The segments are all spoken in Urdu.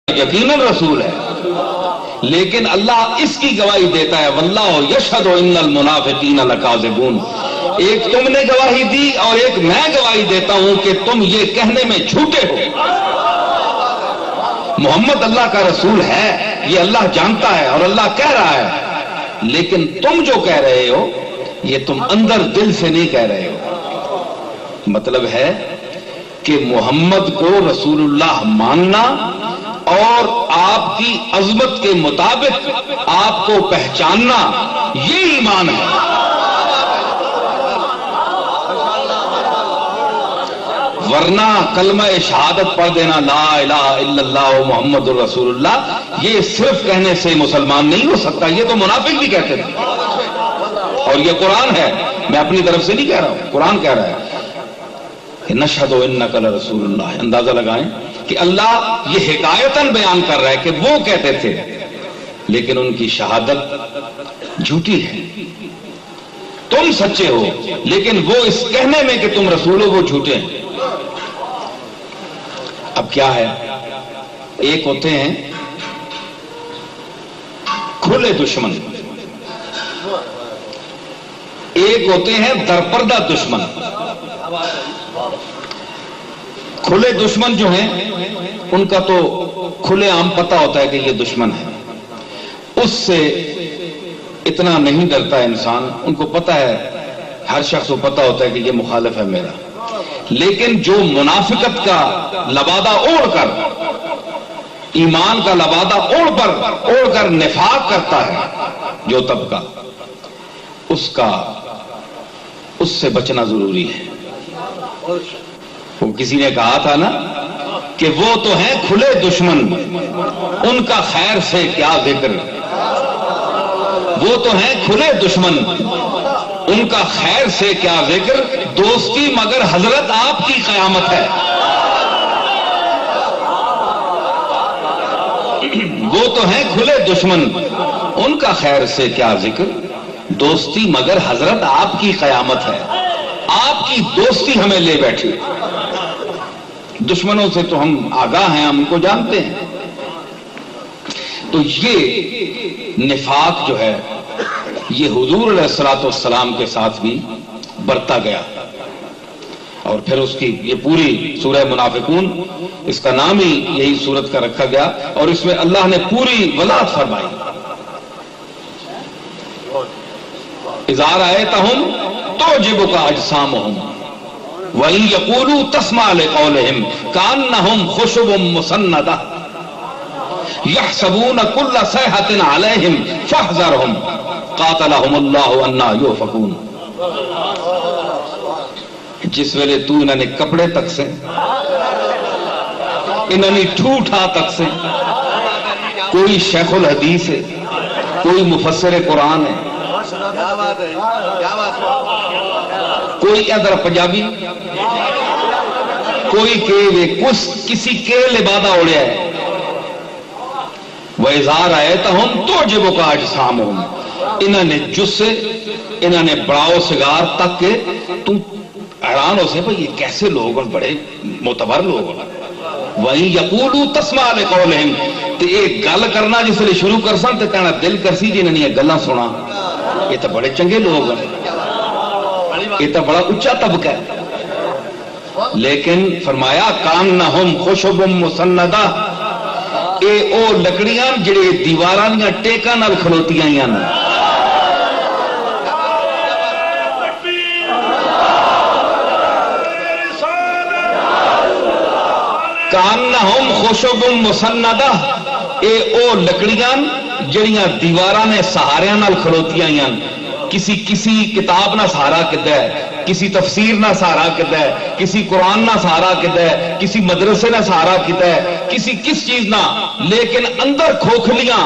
یقیناً رسول ہے، لیکن اللہ اس کی گواہی دیتا ہے واللہ یشہد ان المنافقین لکاذبون. ایک تم نے گواہی دی اور ایک میں گواہی دیتا ہوں کہ تم یہ کہنے میں جھوٹے ہو. محمد اللہ کا رسول ہے، یہ اللہ جانتا ہے اور اللہ کہہ رہا ہے، لیکن تم جو کہہ رہے ہو یہ تم اندر دل سے نہیں کہہ رہے ہو. مطلب ہے کہ محمد کو رسول اللہ ماننا اور آپ کی عظمت کے مطابق آپ کو پہچاننا یہ ایمان ہے. ورنہ کلمہ شہادت پڑھ دینا لا الہ الا اللہ محمد الرسول اللہ یہ صرف کہنے سے مسلمان نہیں ہو سکتا، یہ تو منافق بھی کہتے تھے. اور یہ قرآن ہے، میں اپنی طرف سے نہیں کہہ رہا ہوں، قرآن کہہ رہا ہے کہ نشہد انک لرسول اللہ. اندازہ لگائیں کہ اللہ یہ حکایتاً بیان کر رہا ہے کہ وہ کہتے تھے لیکن ان کی شہادت جھوٹی ہے. تم سچے ہو لیکن وہ اس کہنے میں کہ تم رسول ہو وہ جھوٹے ہیں. اب کیا ہے، ایک ہوتے ہیں کھلے دشمن، ایک ہوتے ہیں درپردہ دشمن. کھلے دشمن جو ہیں ان کا تو کھلے عام پتہ ہوتا ہے کہ یہ دشمن ہے، اس سے اتنا نہیں ڈرتا انسان، ان کو پتہ ہے، ہر شخص کو پتہ ہوتا ہے کہ یہ مخالف ہے میرا. لیکن جو منافقت کا لبادہ اوڑھ کر، ایمان کا لبادہ اوڑھ کر نفاق کرتا ہے جو طبقہ، اس سے بچنا ضروری ہے. وہ کسی نے کہا تھا نا کہ وہ تو ہیں کھلے دشمن، ان کا خیر سے کیا ذکر. وہ تو ہیں کھلے دشمن، ان کا خیر سے کیا ذکر، دوستی مگر حضرت آپ کی قیامت ہے. وہ تو ہیں کھلے دشمن، ان کا خیر سے کیا ذکر، دوستی مگر حضرت آپ کی قیامت ہے. آپ کی دوستی ہمیں لے بیٹھی. دشمنوں سے تو ہم آگاہ ہیں، ہم ان کو جانتے ہیں. تو یہ نفاق جو ہے یہ حضور علیہ الصلوۃ والسلام کے ساتھ بھی برتا گیا. اور پھر اس کی یہ پوری سورہ منافقون، اس کا نام ہی یہی سورت کا رکھا گیا، اور اس میں اللہ نے پوری وضاحت فرمائی. اذا رأیتہم تعجبک اجسامہم وَإِن يَقُولُوا تَسْمَعْ لِقَوْلِهِمْ كَأَنَّهُمْ خُشُبٌ مُّسَنَّدَةٌ يَحْسَبُونَ كُلَّ صَيْحَةٍ عَلَيْهِمْ فَاحْذَرْهُمْ قَاتَلَهُمُ اللَّهُ أَنَّىٰ يُؤْفَكُونَ. جس ویلے تو انہوں نے کپڑے تک سے، انہوں نے ٹھوٹا تک سے، کوئی شیخ الحدیث ہے، کوئی مفسر قرآن ہے، کوئی ادھر پنجابی، کوئی کسی کے لبادہ اڑیا ہے. وَإِذَا رَأَيْتَهُمْ تُعْجِبُكَ أَجْسَامُهُمْ، انہوں نے جسے، انہوں نے بڑاؤ سگار تک کے تو حیران ہو سے بھئی یہ کیسے لوگ ہیں، بڑے معتبر لوگ ہیں. وَإِن يَقُولُوا تَسْمَعْ لِقَوْلِهِمْ، تو ایک گل کرنا جس لئے شروع کر سن تو کہنا دل کرسی جی نے یہ گلاں سنا، یہ تو بڑے چنگے لوگ ہیں، یہ تو بڑا اچھا طبقہ ہے. لیکن فرمایا کانہم خشب مسندہ، اے او لکڑیاں جڑے دیواراں دیاں ٹیکاں نال کھلوتیاں ہیں. کانہم خشب مسندہ، اے او لکڑیاں جڑیاں دیواراں نے سہاریاں نال کھلوتیاں ہیں. کسی کتاب نہ سہارا کدہ ہے، کسی تفسیر نہ سہارا کدہ ہے، کسی قرآن نہ سہارا کدہ ہے، کسی مدرسے نہ سہارا کدہ ہے، کسی کس چیز نہ، لیکن اندر کھوکھلیاں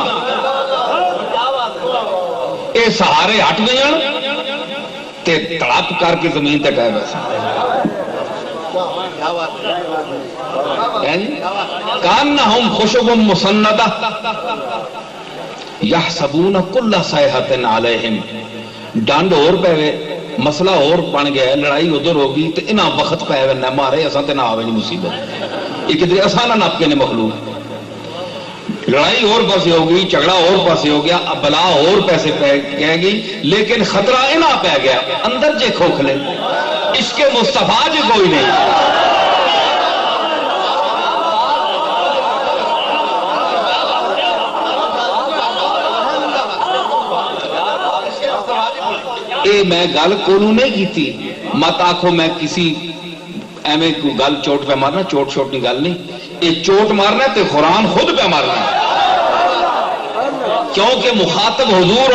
اے سہارے ہٹ گئے تے تڑپ کر کے زمین تے ٹہ ویسے. کانہم خشب مسندہ یحسبون کل صیحۃ علیہم، ڈانڈ اور پہ مسئلہ اور بن گیا ہے، لڑائی ادھر ہوگی تو انہاں وقت پہ مارے اساں تے نہ آوے نہیں مصیبت، یہ کدھر اساں نہ نپ کے نے مخلوق. لڑائی اور پاسے ہوگی، جھگڑا اور پاسے ہو گیا، اب بلا اور پیسے پہ گی، لیکن خطرہ انہاں پہ گیا اندر جے کھوکھلے، عشق مصطفیٰ جے کوئی نہیں۔ اے میں گل کونوں نہیں کیتی، مت آکھو میں کسی ایویں کوئی گل چوٹ پہ مارنا، چوٹ چھوٹی گل نہیں، یہ چوٹ مارنا تے قرآن خود پہ مارنا، کیونکہ مخاطب حضور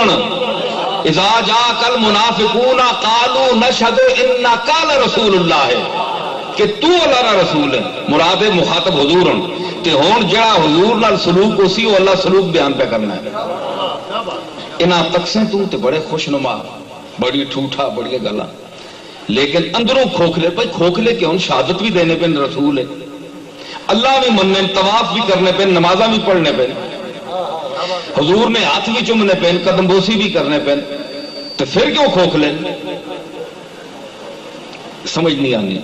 اذا جاءک المنافقون قالوا نشهد انک لرسول اللہ ہے کہ تو اللہ کا رسول ہے، مراد مخاطب حضور تے ہون جڑا حضور نال سلوک اسی وہ اللہ سلوک بیان پہ کرنا ہے۔ انہاں تقسیں تو تے بڑے خوش نما، بڑی ٹھوٹا، بڑی گلاں، لیکن اندروں کھوکھلے، بھائی کھوکھلے کیوں؟ شہادت بھی دینے پہ رسول ہے، اللہ بھی مننے، طواف بھی کرنے پہ، نمازاں بھی پڑھنے پہ، حضور نے ہاتھ بھی چومنے پہ، قدم بوسی بھی کرنے پہ، تو پھر کیوں کھوکھلے؟ سمجھ نہیں آنی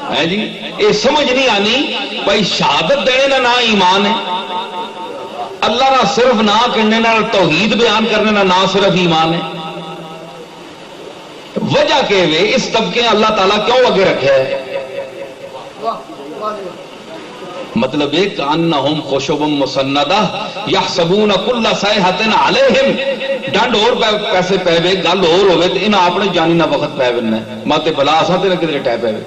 ہے جی، یہ سمجھ نہیں آنی بھائی شہادت دینے نہ ایمان ہے، اللہ نہ صرف نہ کرنے نہ توحید بیان کرنے نہ صرف ایمان ہے۔ وجہ کہ اس طبقے اللہ تعالیٰ کیوں اگے رکھے ہے؟ مطلب ایک انہم خشب مسندہ یحسبون کل صیحۃ علیہم، ڈنڈ اور پیسے پے وے، گل اور ہوئے تو انہاں اپنے جانی نہ وقت پے وے، ماتے بلا اساں تے نہ کدھر ٹے پے وے۔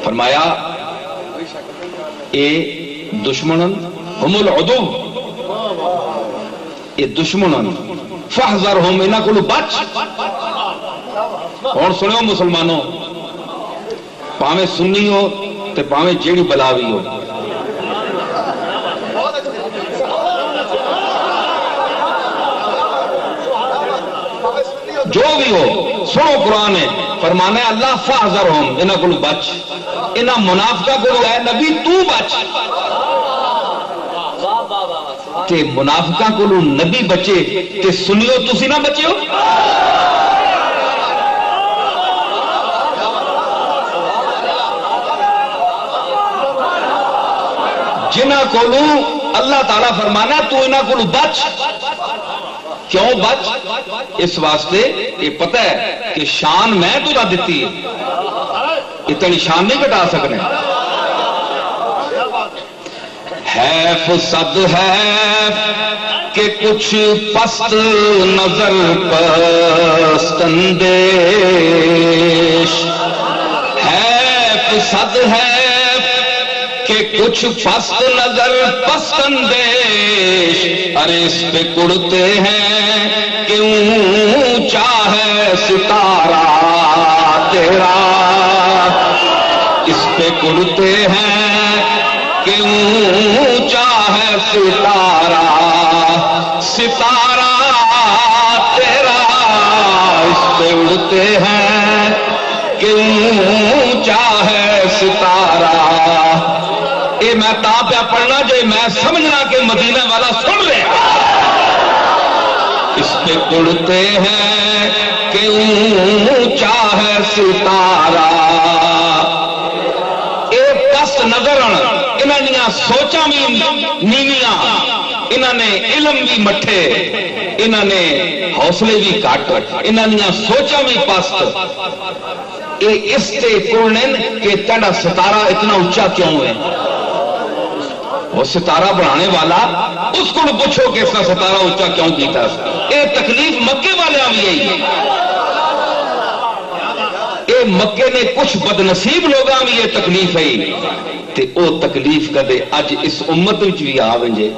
فرمایا اے دشمنن ہم العدو، اے دشمنن فاحذرہم، انہاں کولوں بچ۔ اور سنو مسلمانوں، پاویں سنی ہو تے پاویں جیڑی بلاوی ہو، جو بھی ہو، سنو قرآن ہے فرمانا ہے اللہ فاحذرہم، انہاں کولوں بچ، انہاں منافقاں کولوں اے نبی تو بچ، تے منافقاں کولوں نبی بچے تے سنیو تسی نہ بچے ہو۔ جنہاں کولوں اللہ تعالیٰ فرمانا تو انہاں کولوں بچ، کیوں بچ؟ اس واسطے یہ پتہ ہے کہ شان میں تجھا دیتی ہے، اتنی شان نہیں کٹا سکنے۔ حیف صد حیف کہ کچھ پست نظر پست اندیش، حیف صد حیف کہ کچھ پست نظر پست اندیش، ارے اس پہ کڑتے ہیں کہ اونچا ہے ستارہ تیرا، اس پہ کڑتے ہیں کہ اونچا ہے ستارہ، ستارہ تیرا، اس پہ اڑتے ہیں کہ اونچا ہے ستارہ۔ اے میں تا پہ پڑھنا جو میں سمجھنا کہ مدینہ والا سن لے، اس پہ اڑتے ہیں کہ اونچا ہے ستارہ۔ اے پس نظر انہاں نے سوچاں بھی نیویاں، انہاں نے علم بھی مٹھے، انہاں نے حوصلے بھی کٹ، انہاں نے سوچاں بھی پست۔ اے اس تے پڑھن کہ تیرا ستارہ اتنا اونچا کیوں ہے؟ وہ ستارہ بنانے والا اس کو پوچھو کہ اس کا ستارہ اونچا کیوں کیتا ہے۔ اے تکلیف مکے والے بھی یہی ہے، اے مکے نے کچھ بدنصیب لوگاں بھی یہ تکلیف ہے، تے او تکلیف کدے اج اس امت وچ بھی آ ونجے۔